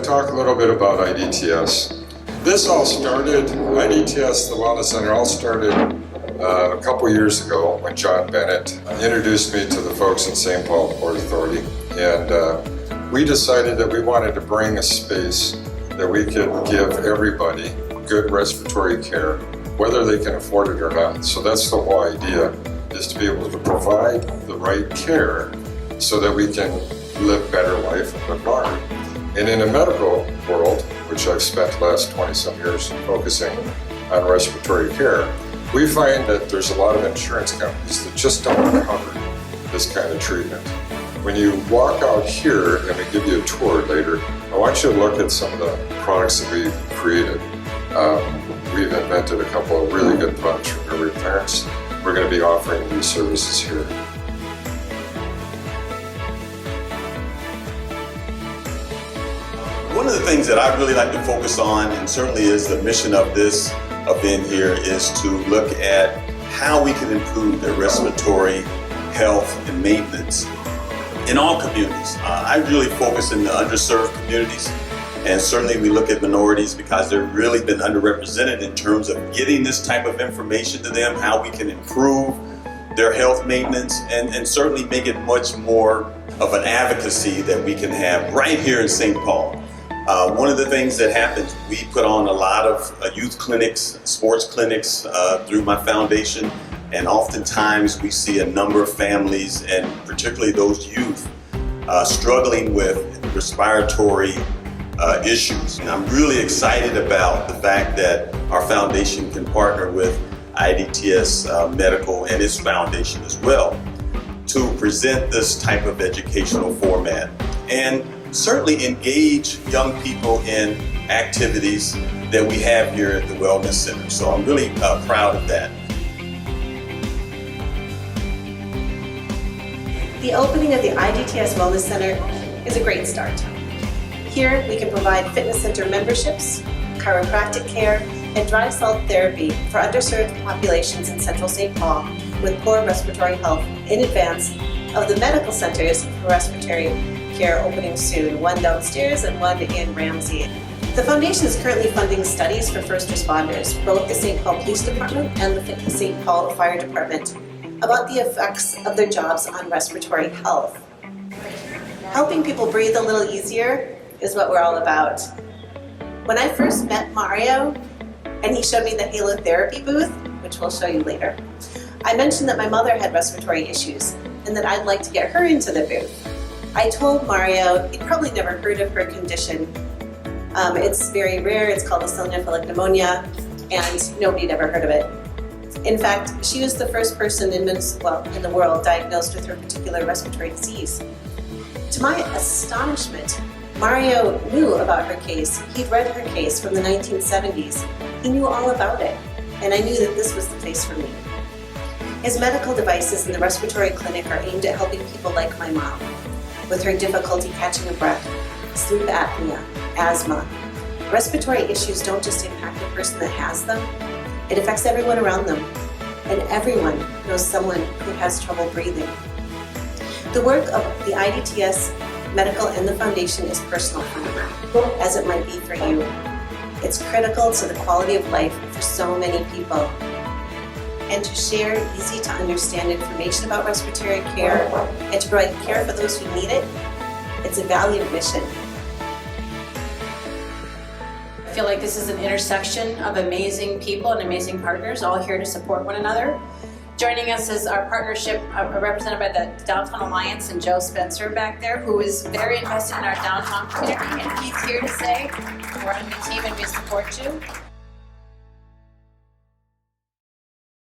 talk a little bit about IDTS. This all started, IDTS, the Wellness Center, all started a couple years ago when John Bennett introduced me to the folks at St. Paul Port Authority. And we decided that we wanted to bring a space that we could give everybody good respiratory care, whether they can afford it or not. So that's the whole idea, is to be able to provide the right care so that we can live better life and live longer. And in a medical world, which I've spent the last 20-some years focusing on respiratory care, we find that there's a lot of insurance companies that just don't cover this kind of treatment. When you walk out here, and we give you a tour later, I want you to look at some of the products that we've created. We've invented a couple of really good products for memory parents. We're going to be offering these services here. One of the things that I really like to focus on, and certainly is the mission of this event here, is to look at how we can improve their respiratory health and maintenance in all communities. I really focus in the underserved communities, and certainly we look at minorities because they've really been underrepresented in terms of getting this type of information to them, how we can improve their health maintenance, and certainly make it much more of an advocacy that we can have right here in St. Paul. One of the things that happens, we put on a lot of youth clinics, sports clinics through my foundation, and oftentimes we see a number of families, and particularly those youth, struggling with respiratory issues. And I'm really excited about the fact that our foundation can partner with IDTS Medical and its foundation as well to present this type of educational format and certainly engage young people in activities that we have here at the Wellness Center. So I'm really proud of that. The opening of the IDTS Wellness Center is a great start. Here we can provide fitness center memberships, chiropractic care, and dry salt therapy for underserved populations in Central St. Paul with poor respiratory health in advance of the medical centers for respiratory care opening soon, one downstairs and one in Ramsey. The foundation is currently funding studies for first responders, both the St. Paul Police Department and the St. Paul Fire Department, about the effects of their jobs on respiratory health. Helping people breathe a little easier is what we're all about. When I first met Mario and he showed me the halotherapy booth, which we'll show you later, I mentioned that my mother had respiratory issues and that I'd like to get her into the booth. I told Mario he'd probably never heard of her condition. It's very rare, it's called eosinophilic pneumonia, and nobody'd ever heard of it. In fact, she was the first person in the world diagnosed with her particular respiratory disease. To my astonishment, Mario knew about her case. He'd read her case from the 1970s. He knew all about it, and I knew that this was the place for me. His medical devices in the respiratory clinic are aimed at helping people like my mom, with her difficulty catching a breath, sleep apnea, asthma. Respiratory issues don't just impact the person that has them, it affects everyone around them, and everyone knows someone who has trouble breathing. The work of the IDTS Medical and the Foundation is personal for me, as it might be for you. It's critical to the quality of life for so many people. And to share easy to understand information about respiratory care and to provide care for those who need it, it's a valued mission. I feel like this is an intersection of amazing people and amazing partners, all here to support one another. Joining us is our partnership represented by the Downtown Alliance and Joe Spencer back there, who is very invested in our downtown community, and he's here to say we're on your team and we support you.